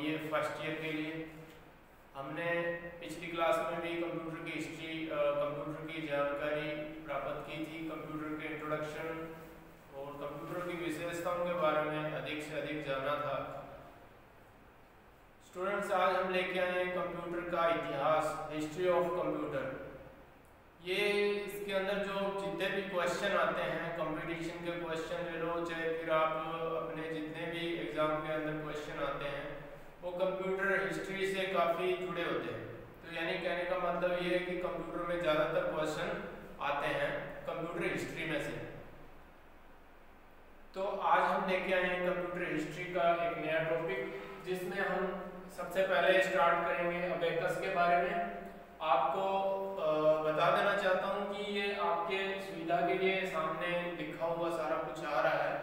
BA first year के लिए। हमने पिछली क्लास में भी कंप्यूटर की हिस्ट्री, कंप्यूटर की जानकारी प्राप्त की थी, कंप्यूटर के इंट्रोडक्शन और कंप्यूटर की विशेषताओं के बारे में अधिक से अधिक जाना था। स्टूडेंट्स, आज हम लेके आए हैं कंप्यूटर का इतिहास, हिस्ट्री ऑफ कंप्यूटर। ये इसके अंदर जो जितने भी क्वेश्चन आते हैं, कंपटीशन के क्वेश्चन ले लो, चाहे फिर आप अपने जितने भी एग्जाम के अंदर क्वेश्चन आते हैं, वो कंप्यूटर हिस्ट्री से काफ़ी जुड़े होते हैं। तो यानी कहने का मतलब ये है कि कंप्यूटर में ज़्यादातर क्वेश्चन आते हैं कंप्यूटर हिस्ट्री में से। तो आज हम लेके आए हैं कंप्यूटर हिस्ट्री का एक नया टॉपिक, जिसमें हम सबसे पहले स्टार्ट करेंगे अबेकस के बारे में। आपको बता देना चाहता हूँ कि ये आपके सुविधा के लिए सामने लिखा हुआ सारा कुछ आ रहा है।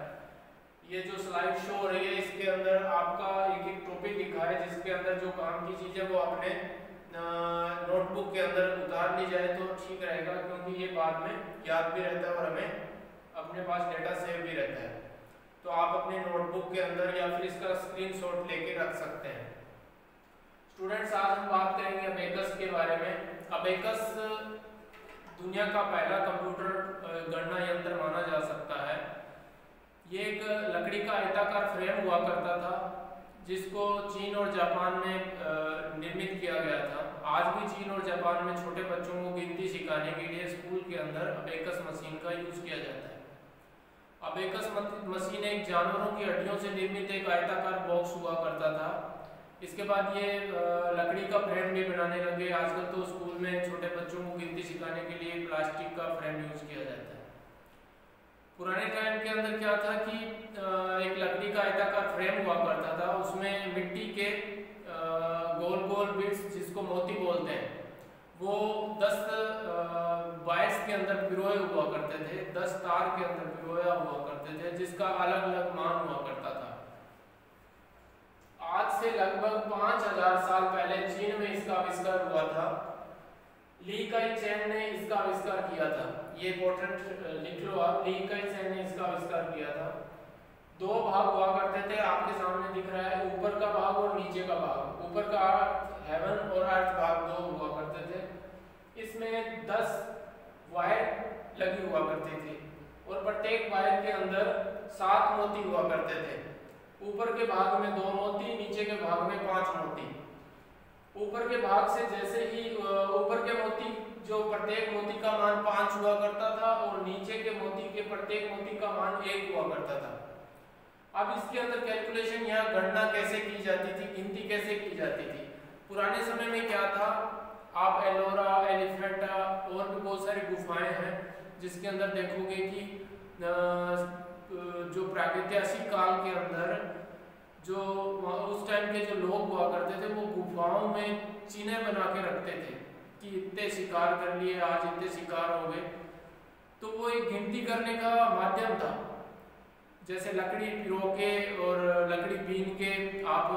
ये जो स्लाइड शो हो रही है, इसके अंदर आपका एक एक टॉपिक लिखा है, जिसके अंदर जो काम की चीज़ है वो अपने नोटबुक के अंदर उतार ली जाए तो ठीक रहेगा, क्योंकि ये बाद में याद भी रहता है और हमें अपने पास डेटा सेव भी रहता है। तो आप अपने नोटबुक के अंदर या फिर इसका स्क्रीनशॉट लेके रख सकते हैं। स्टूडेंट्स, आज हम बात करेंगे अबेकस के बारे में। अबेकस दुनिया का पहला कंप्यूटर गणना यंत्र माना जा सकता है। ये एक लकड़ी का आयताकार फ्रेम हुआ करता था, जिसको चीन और जापान में निर्मित किया गया था। आज भी चीन और जापान में छोटे बच्चों को गिनती सिखाने के लिए स्कूल के अंदर अबेकस मशीन का यूज किया जाता है। अबेकस मशीन एक जानवरों की हड्डियों से निर्मित एक आयताकार बॉक्स हुआ करता था। इसके बाद ये लकड़ी का फ्रेम भी बनाने लगे। आजकल तो स्कूल में छोटे बच्चों को गिनती सिखाने के लिए प्लास्टिक का फ्रेम यूज किया जाता है। पुराने टाइम के अंदर क्या था कि एक लकड़ी का आयताकार फ्रेम हुआ करता था, उसमें मिट्टी के गोल गोल बिट्स, जिसको मोती बोलते हैं, वो 10 वायर्स के अंदर पिरोए हुआ करते थे, 10 तार के अंदर पिरोया हुआ करते थे, जिसका अलग अलग मान हुआ करता था। आज से लगभग 5000 साल पहले चीन में इसका आविष्कार हुआ था। ली काई चैन ने इसका आविष्कार किया था। ये इंपॉर्टेंट लिख लो आप, ली काई चैन ने इसका आविष्कार किया था। 2 भाग हुआ करते थे, आपके सामने दिख रहा है, ऊपर का भाग और नीचे का भाग। ऊपर का हेवन और अर्थ भाग 2 हुआ करते थे। इसमें 10 वायर लगी हुआ करती थी और प्रत्येक वायर के अंदर 7 मोती हुआ करते थे। ऊपर के भाग में 2 मोती, नीचे के भाग में 5 मोती। ऊपर के भाग से जैसे ही ऊपर के मोती, जो प्रत्येक मोती का मान 5 हुआ करता था, और नीचे के मोती के प्रत्येक मोती का मान 1 हुआ करता था। अब इसके अंदर कैलकुलेशन, यहाँ गणना कैसे की जाती थी, गिनती कैसे की जाती थी। पुराने समय में क्या था, आप एलोरा, एलिफेंटा और भी बहुत सारी गुफाएं हैं, जिसके अंदर देखोगे कि जो प्रागैतिहासिक काल के अंदर जो उस टाइम के जो लोग हुआ करते थे, वो गुफाओं में चिन्ह बना के रखते थे कि इतने शिकार कर लिए, आज इतने शिकार हो गए। तो वो एक गिनती करने का माध्यम था। जैसे लकड़ी पिरो के और लकड़ी बीन के आप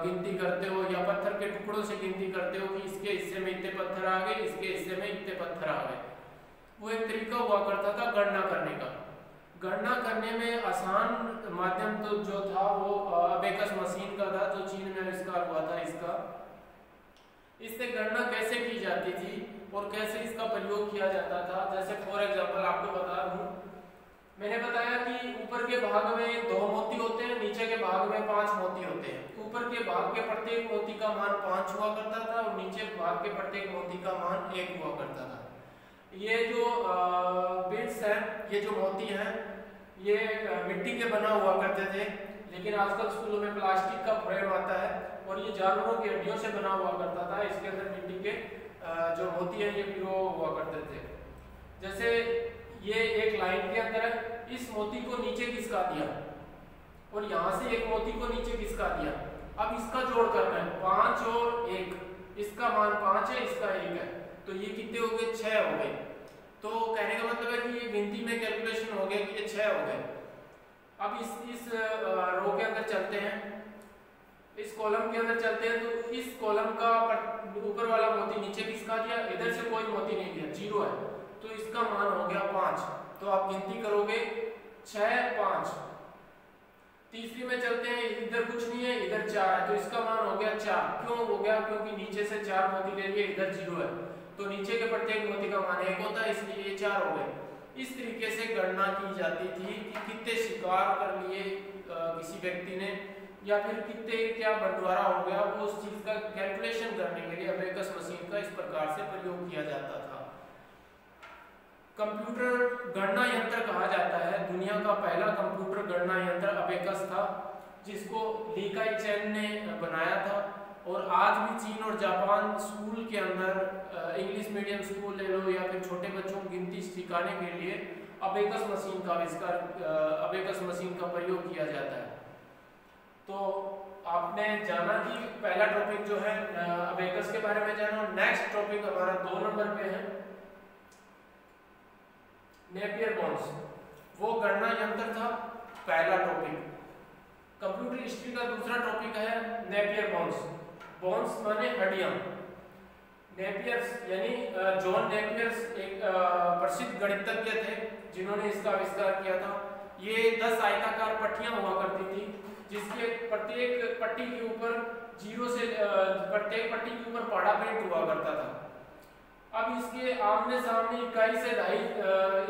गिनती करते हो, या पत्थर के टुकड़ों से गिनती करते हो कि इसके हिस्से में इतने पत्थर आ गए, इसके हिस्से में इतने पत्थर आ गए। वो एक तरीका हुआ करता था गणना करने का। गणना करने में आसान माध्यम तो जो था वो अबेकस मशीन का था, जो चीन में आविष्कार हुआ था इसका। इससे गणना कैसे की जाती थी और कैसे इसका प्रयोग किया जाता था, जैसे फॉर एग्जांपल आपको बता दूं, मैंने बताया कि ऊपर के भाग में 2 मोती होते हैं, नीचे के भाग में 5 मोती होते हैं। ऊपर के भाग के प्रत्येक मोती का मान 5 हुआ करता था और नीचे भाग के प्रत्येक मोती का मान 1 हुआ करता था। ये जो बिट्स हैं, ये जो मोती हैं, ये मिट्टी के बना हुआ करते थे, लेकिन आजकल स्कूलों में प्लास्टिक का फ्रेम आता है और ये जानवरों की हड्डियों से बना हुआ करता था। इसके अंदर मिट्टी के जो मोती हैं ये पिरो हुआ करते थे। जैसे ये एक लाइन के अंदर है, इस मोती को नीचे खिसका दिया और यहाँ से एक मोती को नीचे खिसका दिया। अब इसका जोड़ करना है, 5 और 1, इसका मान 5 है, इसका 1 है, तो ये कितने हो गए, 6 हो गए। तो कहने का मतलब है कि ये गिनती में कैलकुलेशन हो गया कि ये 6 हो गए। अब इस रो के अंदर चलते हैं, इस कॉलम के अंदर चलते हैं, तो इस कॉलम का ऊपर वाला मोती नीचे खिसका दिया, इधर से कोई मोती नहीं दिया, 0 है, तो इसका मान हो गया 5। तो आप गिनती करोगे 6, 5। तीसरी में चलते हैं, इधर कुछ नहीं है, इधर 4 है तो इसका मान हो गया 4। क्यों हो गया? क्योंकि नीचे से 4 मोती ले लिए, इधर 0 है तो नीचे के प्रत्येक मोती का मान 1 होता है, इसलिए ये 4 हो गए। इस तरीके से गणना की जाती थी कि कितने शिकार कर लिए किसी व्यक्ति ने या फिर कितने क्या बंटवारा हो गया, वो उस चीज का कैलकुलेशन करने के लिए अबेकस मशीन का इस प्रकार से प्रयोग किया जाता था। कंप्यूटर गणना यंत्र कहा जाता है। दुनिया का पहला कंप्यूटर गणना यंत्र अबेकस था, जिसको ली काई चैन ने बनाया था। और आज भी चीन और जापान स्कूल के अंदर इंग्लिश मीडियम स्कूल ले लो या फिर छोटे बच्चों को गिनती सिखाने के लिए अबेकस मशीन का आविष्कार, अबेकस मशीन का प्रयोग किया जाता है। तो आपने जाना कि पहला टॉपिक जो है अबेकस के बारे में जाना। नेक्स्ट टॉपिक हमारा 2 नंबर पे है नेपियर बॉन्ड्स। वो गणना यंत्र था, पहला टॉपिक। कंप्यूटर हिस्ट्री का दूसरा टॉपिक है नेपियर बॉन्ड्स। बॉन्ड्स माने हड्डियां। नेपियर्स यानी जॉन नेपियर्स एक प्रसिद्ध गणितज्ञ थे जिन्होंने इसका आविष्कार किया था। ये 10 आयताकार पट्टियां हुआ करती थी, जिसके प्रत्येक पट्टी के ऊपर 0 से प्रत्येक पट्टी के ऊपर पहाड़ा प्रिंट हुआ करता था। अब इसके आमने सामने इकाई से ढाई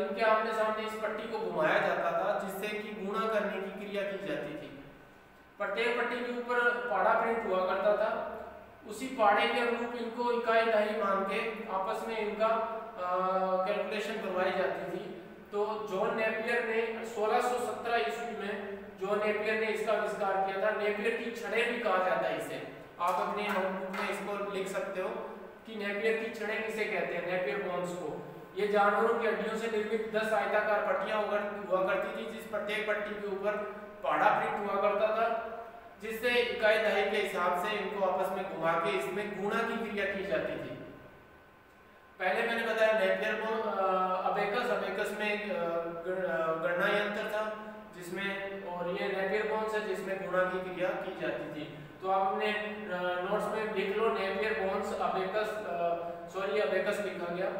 इनके आमने सामने इस पट्टी को घुमाया जाता था, जिससे कि गुणा करने की क्रिया की जाती थी। प्रत्येक पट्टी के ऊपर पहाड़ा प्रिंट हुआ करता था। उसी पहाड़े के अनुरूप इनको इकाई ढाई मान के आपस में इनका कैलकुलेशन करवाई जाती थी। तो जॉन नेपियर ने 1617 ईस्वी में जॉन नेपियर ने इसका आविष्कार किया था। नेपियर की छड़ें भी कहा जाता है इसे। आप अपने नोटबुक में इसको लिख सकते हो कि नेपियर की छड़ें किसे कहते हैं, नेपियर बॉन्ड्स को। ये जानवरों की हड्डियों से निर्मित 10 आयताकार पट्टियां हुआ करती थी, जिस प्रत्येक पट्टी के ऊपर पहाड़ा प्रिंट हुआ करता था, जिससे इकाई दहाई के हिसाब से इनको आपस में घुमा के इसमें गुणा की क्रिया की जाती थी। पहले मैंने बताया नेपियर अबेकस में गणना यंत्र था जिसमें, और ये नेपियर बॉन्ड्स है जिसमें गुणा की क्रिया की जाती थी। तो आप अपने नोट्स में लिख लो नेपियर बॉन्ड्स अबेकस लिखा गया।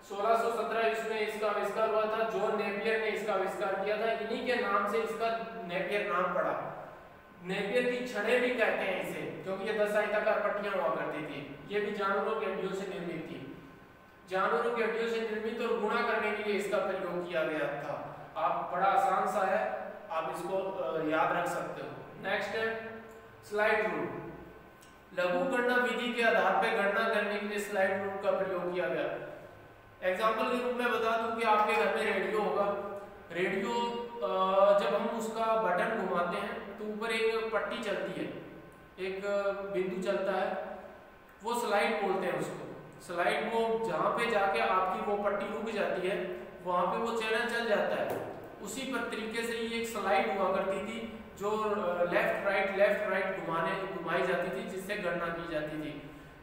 1617 ईस्वी में इसका आविष्कार हुआ था। जॉन नेपियर ने इसका आविष्कार किया था। इन्हीं के नाम से इसका नेपियर नाम पड़ा। नेपियर की छड़ें भी कहते हैं इसे, क्योंकि ये 10 आयताकार पट्टियां हुआ करती थी। ये भी जानवरों की हड्डियों से निर्मित थी। जानवरों की हड्डियों से निर्मित और गुणा करने के लिए इसका प्रयोग किया गया था। आप बड़ा आसान सा है, आप इसको याद रख सकते हो। नेक्स्ट है स्लाइड रूल। लघु गणना विधि के आधार पर गणना करने के लिए स्लाइड रूल का प्रयोग किया गया। एग्जाम्पल के रूप में बता दूं कि आपके घर में रेडियो होगा। रेडियो जब हम उसका बटन घुमाते हैं तो ऊपर एक पट्टी चलती है, एक बिंदु चलता है, वो स्लाइड बोलते हैं उसको। स्लाइड वो जहाँ पे जाके आपकी वो पट्टी रुक जाती है, वहाँ पे वो चैनल चल जाता है। उसी पर तरीके से ये एक स्लाइड हुआ करती थी जो लेफ्ट राइट घुमाई जाती थी, जिससे गणना की जाती थी।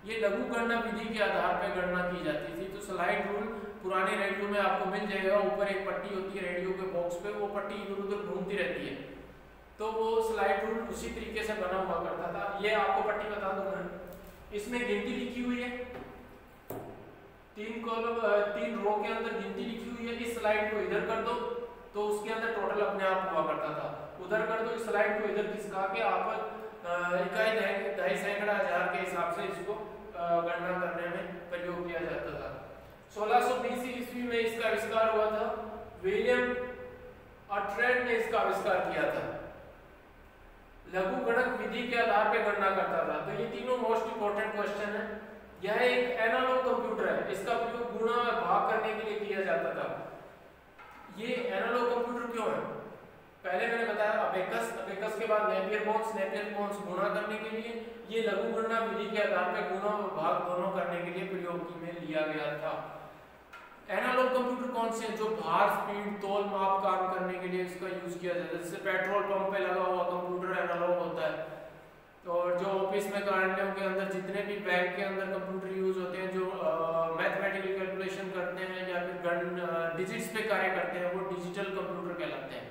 ये लघु गणना विधि के आधार पर गणना की जाती थी। तो स्लाइड रूल पुराने रेडियो में आपको मिल जाएगा। ऊपर एक पट्टी होती है रेडियो के बॉक्स पे, वो पट्टी इधर उधर घूमती रहती है। तो वो स्लाइड रूल उसी तरीके से बना हुआ करता था। ये आपको पट्टी बता दूं मैं, इसमें गिनती लिखी हुई है, 3 रो के अंदर गिनती लिखी हुई है। इस स्लाइड को इधर कर दो तो उसके अंदर टोटल अपने आप हुआ करता था। उधर कर दो, इस स्लाइड को इधर खिसका के आप इकाई दहाई सैकड़ा हजार के हिसाब से इसको गणना करने में प्रयोग किया जाता था। 1620 ईस्वी में इसका आविष्कार हुआ था। विलियम अट्रेड ने इसका आविष्कार किया था। लघु गणक विधि के आधार पर गणना करता था। तो ये तीनों मोस्ट इंपोर्टेंट क्वेश्चन है। यह एक एनालॉग कंप्यूटर है। इसका प्रयोग गुणा भाग करने के लिए किया जाता था। ये एनालॉग कंप्यूटर क्यों है? पहले मैंने बताया अबेकस के बाद नेपियर बॉन्ड्स गुणा करने के लिए। ये लघु गणना विधि के आधार पर गुणा और भाग दोनों करने के लिए प्रयोग में लिया गया था। एनालॉग कंप्यूटर कौन से हैं? जो भार, स्पीड, तौल, माप काम करने के लिए इसका यूज किया जाता है। जैसे पेट्रोल पंप पे लगा हुआ कंप्यूटर एनालॉग होता है। और जो ऑफिस में कार्यालयों के अंदर जितने भी बैंक के अंदर कंप्यूटर यूज होते हैं, जो मैथमेटिकल कैलकुलेशन करते हैं या फिर डिजिट्स पे कार्य करते हैं, वो डिजिटल कंप्यूटर कहलाते हैं।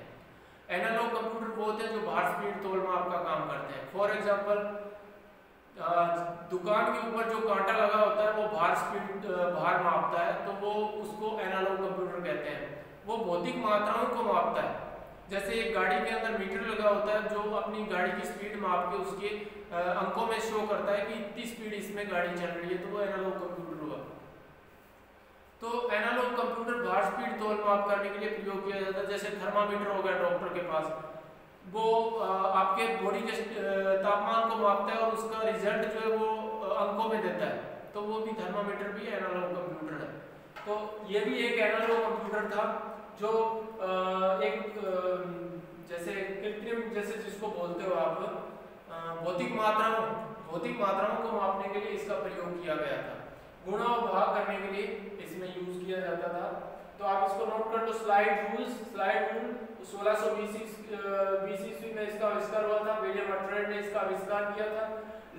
एनालॉग कंप्यूटर वो होते हैं जो भार, स्पीड, तौल, माप का काम करते हैं। फॉर एग्जांपल दुकान के ऊपर जो कांटा लगा होता है वो भार मापता है, तो वो उसको एनालॉग कंप्यूटर कहते हैं। वो भौतिक मात्राओं को मापता है। जैसे एक गाड़ी के अंदर मीटर लगा होता है जो अपनी गाड़ी की स्पीड माप के उसके अंकों में शो करता है कि इतनी स्पीड इसमें गाड़ी चल रही है, तो वो एनालॉग कंप्यूटर हुआ। तो एनालॉग कंप्यूटर बाहर स्पीड तौल माप करने के लिए प्रयोग किया जाता है। जैसे थर्मामीटर हो गया डॉक्टर के पास, वो आपके बॉडी के तापमान को मापता है और उसका रिजल्ट जो है वो अंकों में देता है, तो वो भी थर्मामीटर भी एनालॉग कंप्यूटर है। तो ये भी एक एनालॉग कंप्यूटर था जो एक जैसे कृत्रिम, जैसे जिसको बोलते हो आप, भौतिक मात्राओं को मापने के लिए इसका प्रयोग किया गया था। गुणा और भाग करने के लिए इसमें यूज किया जाता था। तो आप इसको नोट कर लो। स्लाइड रूल 1620 ईस्वी में इसका आविष्कार हुआ था। विलियम हटरेड ने इसका आविष्कार किया था।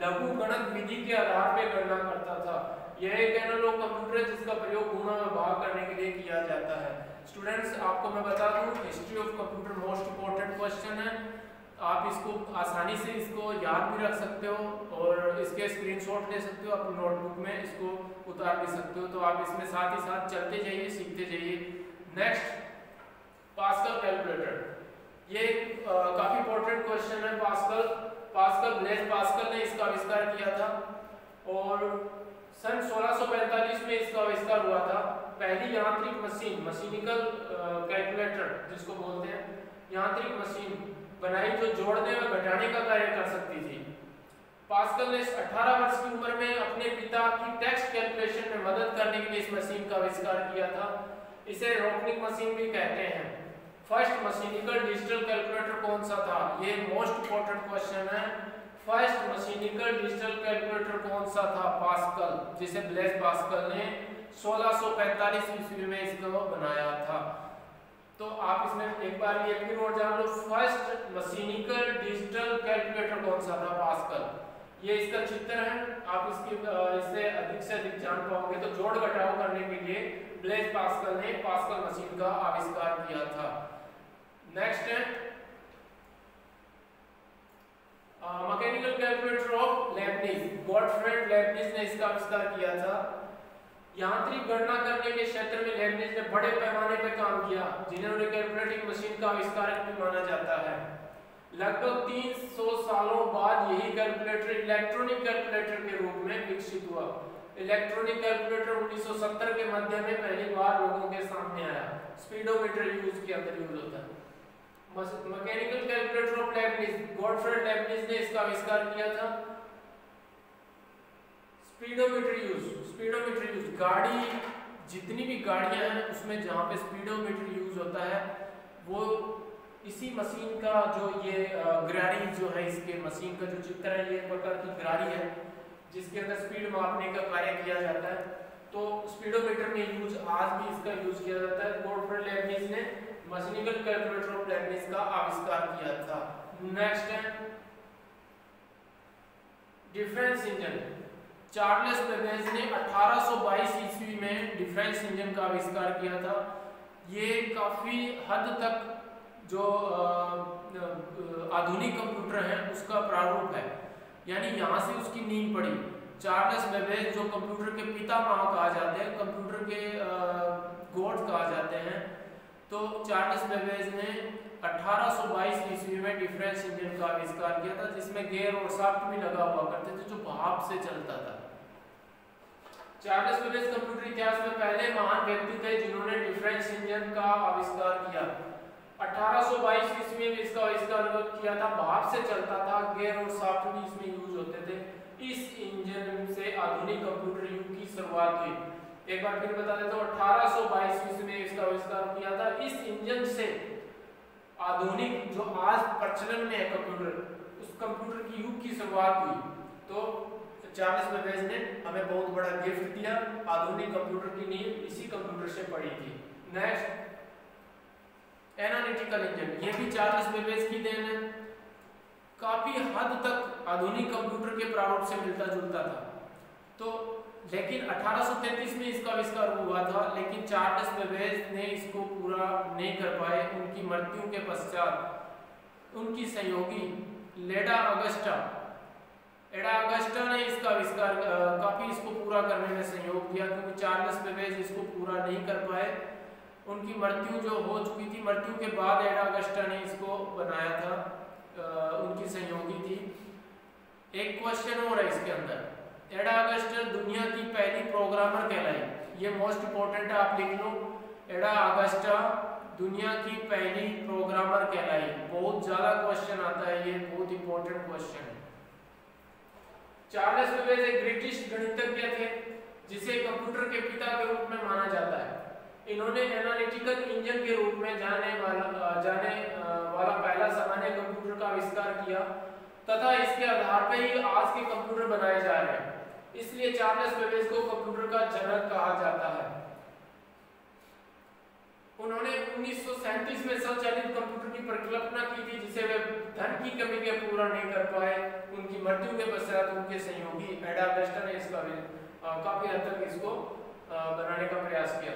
लघु गणक विधि के आधार पर गणना करता था। यह एक एनालॉग कंप्यूटर है जिसका प्रयोग गुणा और भाग करने के लिए किया जाता है। स्टूडेंट्स, आपको मैं बता दूं, history of computer most important question है। आप इसको आसानी से इसको याद भी रख सकते हो और इसके स्क्रीनशॉट ले सकते हो, अपनी नोटबुक में इसको उतार भी सकते हो। तो आप इसमें साथ ही साथ चलते जाइए, सीखते जाइए। Next, pascal calculator. ये काफी इंपॉर्टेंट क्वेश्चन है। ब्लेज पास्कल ने इसका आविष्कार किया था और सन 1645 में इसका आविष्कार हुआ था। पहली यांत्रिक मशीन, मशीनिकल कैलकुलेटर जिसको बोलते हैं, यांत्रिक मशीन बनाई जो जोड़ने और घटाने का कार्य कर सकती थी। पास्कल ने 18 वर्ष की उम्र में अपने पिता की टेक्स्ट कैलकुलेशन में मदद करने के लिए इस मशीन का आविष्कार किया था। इसे रोकनिक मशीन भी कहते हैं। फर्स्ट मशीनिकल डिजिटल कैलकुलेटर कौन सा था? ये मोस्ट इंपॉर्टेंट क्वेश्चन है। फर्स्ट मशीनिकल डिजिटल कैलकुलेटर कौन सा था? पास्कल, जिसे ब्लेज पास्कल ने 1645 ईस्वी में इसको बनाया था। तो आप इसमें एक बार ये भी नोट जान लो, फर्स्ट मशीनिकल डिजिटल कैलकुलेटर कौन सा था? पास्कल। ये इसका चित्र है, आप इससे अधिक से अधिक जान पाओगे। तो जोड़ घटाव करने के लिए ब्लेज पास्कल ने पास्कल मशीन का आविष्कार किया था। नेक्स्ट है mechanical calculator of Leibniz. Gottfried Leibniz ने इसका आविष्कार किया था। यांत्रिक गणना करने के क्षेत्र में लेबनिज ने बड़े पैमाने पर काम किया, जिन्होंने कैलकुलेटिंग मशीन का आविष्कारक भी माना जाता है। लगभग 300 सालों बाद यही कैलकुलेटर इलेक्ट्रॉनिक कैलकुलेटर के रूप में विकसित हुआ। इलेक्ट्रॉनिक कैलकुलेटर 1970 के मध्य में पहली बार लोगों के सामने आया। स्पीडोमीटर यूज के अंदर यूज होता है। Mechanical calculator of Leibniz, Gottfried Leibniz ने इसका आविष्कार किया था। स्पीडोमीटर यूज, गाड़ी, जितनी भी गाड़ियां हैं उसमें जहां पे स्पीडोमीटर यूज होता है वो इसी मशीन का, जो ये गरारी जो है, इसके मशीन का जो चित्र है, ये एक प्रकार की गरारी है जिसके अंदर स्पीड मापने का कार्य किया जाता है। तो स्पीडोमीटर में यूज, आज भी इसका यूज किया जाता है। गॉटफ्रेड लेबनिज ने मैकेनिकल कैलकुलेटर ऑफ लेबनिज का आविष्कार किया था। नेक्स्ट है डिफरेंस इंजन। चार्ल्स बेबेज ने 1822 ईस्वी में डिफरेंस इंजन का आविष्कार किया था। ये काफी हद तक जो आधुनिक कंप्यूटर है उसका प्रारूप है, यानी यहाँ से उसकी नींव पड़ी। चार्ल्स बेबेज जो कंप्यूटर के पितामह कहा जाते हैं, कंप्यूटर के गॉड कहा जाते हैं, तो चार्ल्स बेबेज ने 1822 ईस्वी में डिफरेंस इंजन का आविष्कार किया था, जिसमें गियर और शाफ्ट भी लगा हुआ करते थे जो भाप से चलता था। चार्ल्स बेबेज कंप्यूटर इतिहास में पहले महान व्यक्ति थे जिन्होंने डिफरेंस इंजन का आविष्कार किया। 1822 ईस्वी में इसका आविष्कार किया था। भाप से चलता था, गियर और शाफ्ट भी इसमें यूज होते थे। इस इंजन से आधुनिक कंप्यूटर युग की शुरुआत हुई। एक बार फिर बता देता हूँ, 1822 ईस्वी में इसका आविष्कार किया था। इस इंजन से आधुनिक जो आज प्रचलन में है कंप्यूटर, उस कंप्यूटर की युग की शुरुआत हुई। तो चार्ल्स बेबेज ने हमें बहुत बड़ा गिफ्ट दिया। आधुनिक कंप्यूटर की नींव इसी कंप्यूटर से पड़ी थी। नेक्स्ट एनालिटिकल इंजन, ये भी चार्ल्स बेबेज की देन है। काफी हद तक आधुनिक कंप्यूटर के प्रारूप से मिलता जुलता था। तो लेकिन 1833 में इसका आविष्कार हुआ था, लेकिन चार्ल्स बेबेज ने इसको पूरा नहीं कर पाए। उनकी मृत्यु के पश्चात उनकी सहयोगी एडा अगस्टा ने इसका आविष्कार काफी इसको पूरा करने में सहयोग दिया, क्योंकि चार्ल्स बेबेज इसको पूरा नहीं कर पाए। उनकी मृत्यु जो हो चुकी थी, मृत्यु के बाद एडा अगस्टा ने इसको बनाया था, उनकी सहयोगी थी। एक क्वेश्चन और है इसके अंदर, एडा अगस्टा दुनिया की पहली प्रोग्रामर कहलाई, ये मोस्ट इंपोर्टेंट है, आप लिख लो। एडा अगस्टा दुनिया की पहली प्रोग्रामर कहलाई, बहुत ज्यादा क्वेश्चन आता है, ये बहुत इंपॉर्टेंट क्वेश्चन है। चार्ल्स बेबेज एक ब्रिटिश गणितज्ञ थे जिसे कंप्यूटर के पिता के रूप में माना जाता है। इन्होंने एनालिटिकल इंजन के रूप में जाने वाला पहला सामान्य कंप्यूटर का आविष्कार किया तथा इसके आधार पर ही आज के कंप्यूटर बनाए जा रहे हैं। इसलिए चार्ल्स बेबेज को कंप्यूटर का जनक कहा जाता है। उन्होंने 1937 में स्वचालित कंप्यूटर की परिकल्पना की थी जिसे वे धन की कमी के पूरा नहीं कर पाए। उनकी मृत्यु के पश्चात उनके सहयोगी एडा अगस्टा ने इसका काफी हद तक इसको बनाने का प्रयास किया।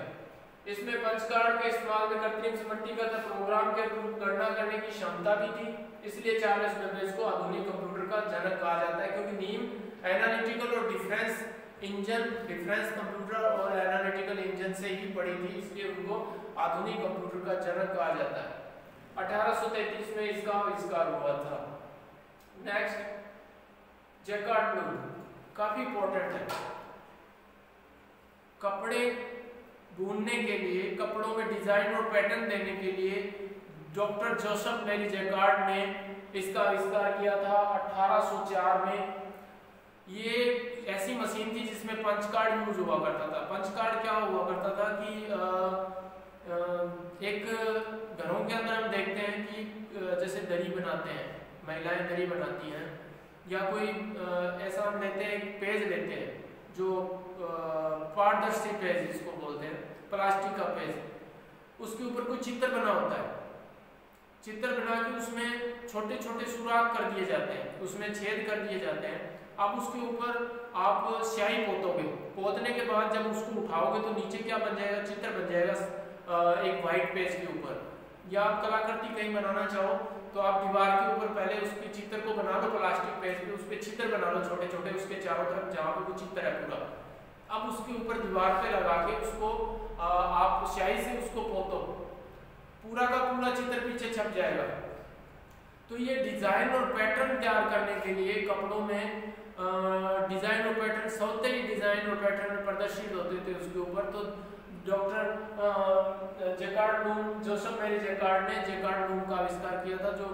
इसमें पंचकार्ड के इस्तेमाल में कृत्रिम स्मृति का प्रोग्राम के रूप गणना करने की क्षमता भी थी। इसलिए चार्ल्स बेबेज को आधुनिक कंप्यूटर का जनक कहा जाता है, क्योंकि नींव एनालिटिकल और डिफरेंस कंप्यूटर और एनालिटिकल इंजन से ही पड़ी थी, इसलिए उनको आधुनिक कंप्यूटर का जनक कहा जाता है। 1833 में इसका आविष्कार हुआ था। नेक्स्ट, जैकार्ड ब्लूम, काफी इंपॉर्टेंट है। कपड़े बुनने के लिए, कपड़ों में डिजाइन और पैटर्न देने के लिए डॉक्टर जोसेफ मेरी जैकार्ड ने इसका आविष्कार किया था 1804 में। ये ऐसी मशीन थी जिसमें पंच कार्ड यूज हुआ करता था। पंच कार्ड क्या हुआ करता था कि एक घरों के अंदर हम देखते हैं कि जैसे दरी बनाते हैं, महिलाएं दरी बनाती हैं, या कोई ऐसा हम लेते हैं, एक पेज लेते हैं जो पारदर्शी पेज जिसको बोलते हैं, प्लास्टिक का पेज, उसके ऊपर कोई चित्र बना होता है। चित्र बना के उसमें छोटे छोटे सुराख कर दिए जाते हैं, उसमें छेद कर दिए जाते हैं। अब उसके ऊपर आप स्याही पोतोगे, पोतने के बाद जब उसको उठाओगे तो नीचे क्या बन जाएगा, चित्र बन जाएगा एक वाइट पेज के ऊपर। या आप कलाकृति कहीं बनाना चाहो तो आप दीवार के ऊपर पहले उसके चित्र को बना लो, प्लास्टिक पेज पे उस पर चित्र बना लो छोटे छोटे, उसके चारों तरफ जहाँ पे वो चित्र है पूरा। अब उसके ऊपर दीवार पे लगा के उसको आप स्याही से उसको पोतो, पूरा का पूरा चित्र पीछे छप जाएगा। तो ये डिजाइन और पैटर्न तैयार करने के लिए कपड़ों में डिजाइन और पैटर्न, सौतेली डिजाइन और पैटर्न प्रदर्शित होते थे उसके ऊपर। तो डॉक्टर जैकार्ड ब्लूम, जोसेफ मेरी जैकार्ड ने जैकार्ड ब्लूम का आविष्कार किया था, जो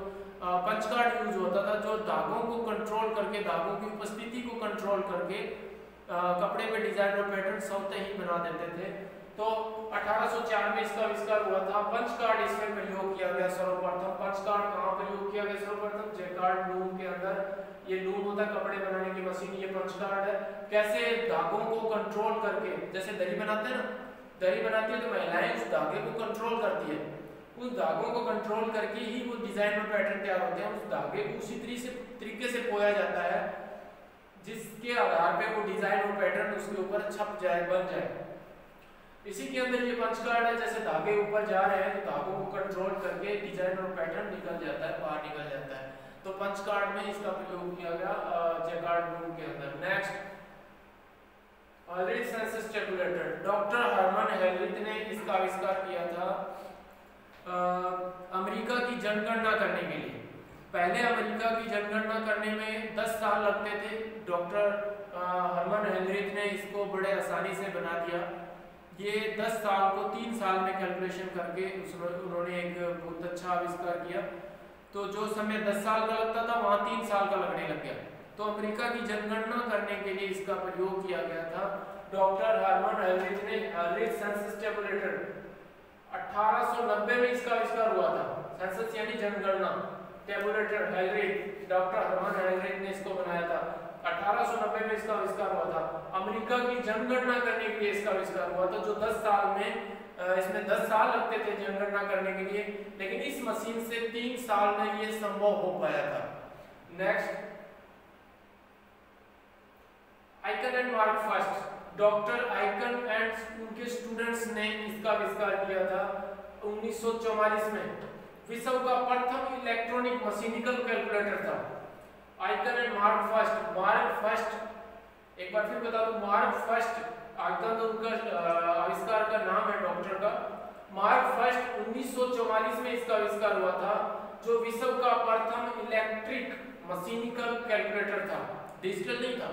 पंच कार्ड यूज होता था, जो धागों को कंट्रोल करके, धागों की उपस्थिति को कंट्रोल करके कपड़े पे डिजाइन और पैटर्न सौते ही बना देते थे। तो 1804 में इसका आविष्कार हुआ था। पंच कार्ड इसमें प्रयोग किया गया सर्वप्रथम। पंच कार्ड कहाँ प्रयोग किया गया सर्वप्रथम? जैकार्ड लूम के अंदर। ये लूम होता है कपड़े बनाने की मशीन, ये पंच कार्ड है। कैसे धागों को कंट्रोल करके, जैसे दरी बनाते हैं ना, दरी बनाती है तो महिलाएं उस धागे को कंट्रोल करती है, उस धागों को कंट्रोल करके ही वो डिजाइन और पैटर्न तैयार होते हैं। उस धागे को उसी तरीके से पोया जाता है जिसके आधार पे वो डिजाइन और पैटर्न उसके ऊपर छप जाए, बन जाए। इसी के अंदर ये पंच कार्ड है, जैसे धागे ऊपर जा रहे हैं तो धागों को कंट्रोल करके डिजाइन और पैटर्न निकल जाता है, बाहर निकल जाता है। तो पंच कार्ड में इसका प्रयोग किया गया जैकार्ड ब्लूम के अंदर। Next, Hollerith census tabulator. Doctor Herman Hollerith ने इसका आविष्कार किया था अमेरिका की जनगणना करने के लिए। पहले अमेरिका की जनगणना करने में 10 साल लगते थे। डॉक्टर हरमन हेलरिच ने इसको बड़े आसानी से बना दिया। ये 10 साल को 3 साल में कैलकुलेशन करके उन्होंने एक बहुत अच्छा आविष्कार किया। तो जो समय 10 साल का लगता था वहाँ 3 साल का लगने लग गया। तो अमेरिका की जनगणना करने के लिए इसका प्रयोग किया गया था। डॉक्टर हरमन हेलरिच ने हेलरिच सेंसस टेबुलेटर 1890 में इसका आविष्कार हुआ था। सेंसस यानी जनगणना, टेबुलेटर हेलरिच, डॉक्टर हरमन हेलरिच ने इसको बनाया था। 1890 में इसका आविष्कार हुआ था। अमेरिका की जनगणना करने के लिए इसका आविष्कार हुआ था, जो 10 साल में, इसमें 10 साल लगते थे जनगणना करने के लिए, लेकिन इस मशीन से 3 साल में ये संभव हो पाया था। Next, icon and mark first. Doctor icon and उनके स्टूडेंट्स ने इसका आविष्कार किया था 1944 में। विश्व का प्रथम इलेक्ट्रॉनिक मैकेनिकल कैलकुलेटर था। Icon and mark first. Mark first, एक बार फिर बता दूं, मार्क फर्स्ट आइकन तो उनका आविष्कार का नाम है डॉक्टर का। मार्च 1 1944 में इसका आविष्कार हुआ था, जो विश्व का प्रथम इलेक्ट्रिक मैकेनिकल कैलकुलेटर था। डिजिटल नहीं था,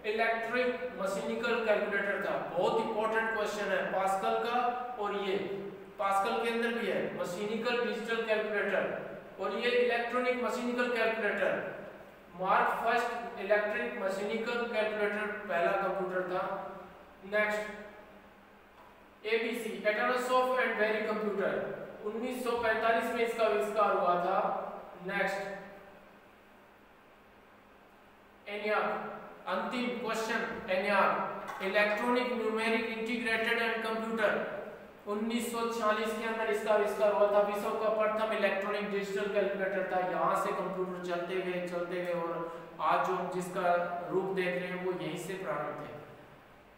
इलेक्ट्रिक मैकेनिकल कैलकुलेटर था। बहुत इंपॉर्टेंट क्वेश्चन है पास्कल का, और ये पास्कल के अंदर भी है मैकेनिकल डिजिटल कैलकुलेटर, और ये electronic mechanical calculator. Mark first electric mechanical calculator पहला कंप्यूटर था। Next ABC Atanasoff and Berry computer 1945 में इसका आविष्कार हुआ था। नेक्स्ट ENIAC, अंतिम question ENIAC electronic numeric integrated and computer 1946 के अंदर इसका आविष्कार हुआ था। विश्व का प्रथम इलेक्ट्रॉनिक डिजिटल कैलकुलेटर था। यहाँ से कंप्यूटर चलते गए और आज जो हम जिसका रूप देख रहे हैं वो यहीं से प्रारंभ थे।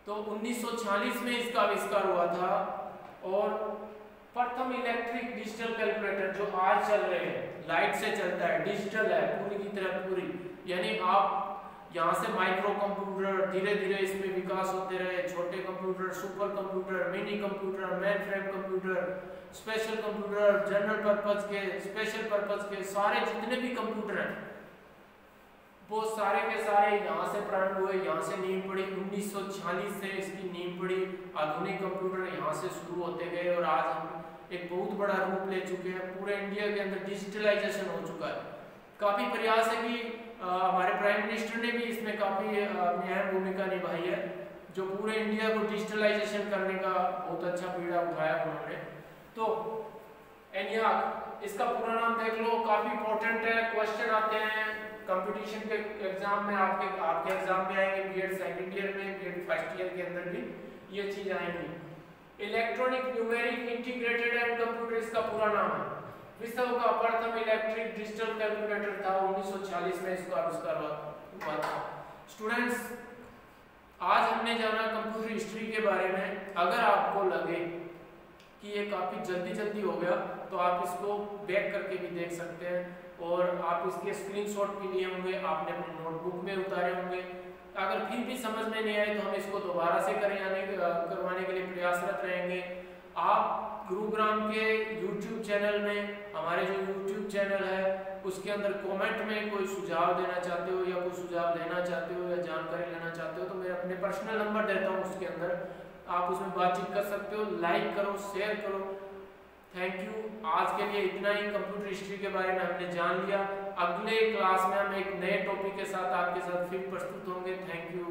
तो 1946 में इसका आविष्कार हुआ था, और प्रथम इलेक्ट्रिक डिजिटल कैलकुलेटर जो आज चल रहे हैं, लाइट से चलता है, डिजिटल है पूरी की तरह पूरी, यानी आप यहाँ से माइक्रो कंप्यूटर धीरे धीरे इसमें विकास होते रहे, छोटे computer, super computer, mini computer, main frame computer, special computer, general purpose के, स्पेशल पर्पज के, सारे जितने भी कंप्यूटर हैं वो सारे के सारे यहाँ से प्रारंभ हुए, यहाँ से नींव पड़ी। 1946 से इसकी नींव पड़ी। आधुनिक कंप्यूटर यहाँ से शुरू होते गए और आज हम एक बहुत बड़ा रूप ले चुके हैं। पूरे इंडिया के अंदर डिजिटलाइजेशन हो चुका है। काफ़ी प्रयास है कि हमारे प्राइम मिनिस्टर ने भी इसमें काफ़ी अहम भूमिका निभाई है, जो पूरे इंडिया को डिजिटलाइजेशन करने का बहुत अच्छा बीड़ा उठाया उन्होंने। तो ENIAC इसका पूरा नाम देख लो, काफ़ी इंपॉर्टेंट है। क्वेश्चन आते हैं कंपटीशन के एग्जाम में, आपके एग्जाम में आएंगे, बीएड सेकंड ईयर में, बीएड फर्स्ट ईयर के अंदर भी ये चीज आएंगी। Electronic numeric integrated and computer इसका पूरा नाम है। विश्व का प्रथम इलेक्ट्रिक डिजिटल कैलकुलेटर था। 1946 में इसका आविष्कार हुआ था। स्टूडेंट्स, आज हमने जाना कंप्यूटर हिस्ट्री के बारे में। अगर आपको लगे कि ये काफी जल्दी हो गया तो आप इसको बैक करके भी देख सकते हैं, और आप इसके स्क्रीनशॉट भी लिए होंगे, आपने अपने नोटबुक में उतारे होंगे। अगर फिर भी समझ में नहीं आए तो हम इसको दोबारा से करवाने के लिए प्रयासरत रहेंगे। आप गुरुग्राम के YouTube चैनल में, हमारे जो YouTube चैनल है उसके अंदर कमेंट में कोई सुझाव देना चाहते हो या कोई सुझाव लेना चाहते हो या जानकारी लेना चाहते हो तो मैं अपने पर्सनल नंबर देता हूँ, उसके अंदर आप उसमें बातचीत कर सकते हो। लाइक करो, शेयर करो। Thank you. आज के लिए इतना ही। कंप्यूटर हिस्ट्री के बारे में हमने जान लिया। अगले क्लास में हम एक नए टॉपिक के साथ आपके साथ फिर प्रस्तुत होंगे। Thank you.